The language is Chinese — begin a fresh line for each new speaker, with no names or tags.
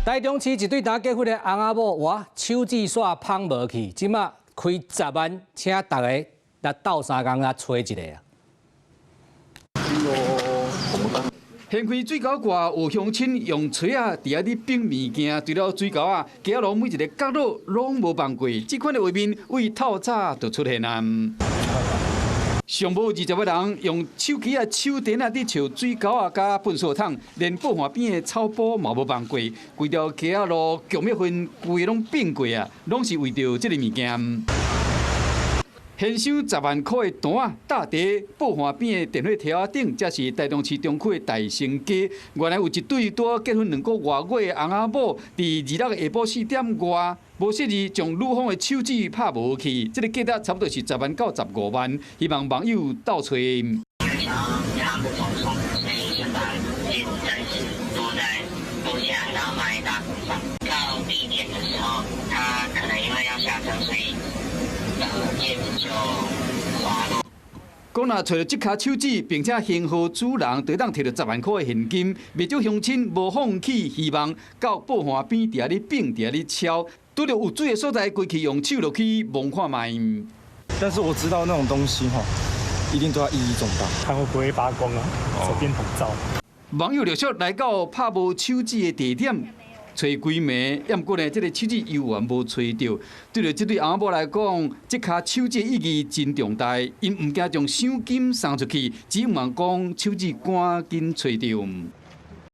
台中市一對剛結婚的翁仔某，哇，手指煞芳無去，即馬開10萬，請大家來鬥相共來找一個啊！
掀開水溝蓋，有鄉親用錘啊，佇遐咧冰物件，除了水溝啊，家路每一個角落攏無放過。這款的畫面為透早就出現啊！上無20個人用手機啊、手電啊，佇找水溝啊、甲糞掃桶，連布岸邊的草埔嘛無放過，規條街仔路、強滅糞規個攏變過啊，攏是為着這個物件。現收10萬塊的單啊，搭在布岸邊的電火條仔頂，這是台中市中區的大成街。原來有一對拄結婚2個多月的翁仔某，佇26個下晡4點外，無適宜將女方的手指拍無去，這個價值差不多是10萬到15萬，希望網友鬥找。講若找到這卡手指，並且幸好主人就當摕到10萬塊的現金，未少鄉親無放棄希望，到布岸邊佇遐咧冰，佇遐咧敲，拄着有水的所在，規氣用手落去摸看覓。
但是我知道那種東西哈，一定都要意義重大。
看會不會發光啊？手電筒照。
網友陸續來到拍無手指的地點。找規暝，也毋過呢，這個手指猶原無找到。對着這對翁仔某來講，這卡手指意義真重大，因毋驚將賞金送出去，只望講手指趕緊找到。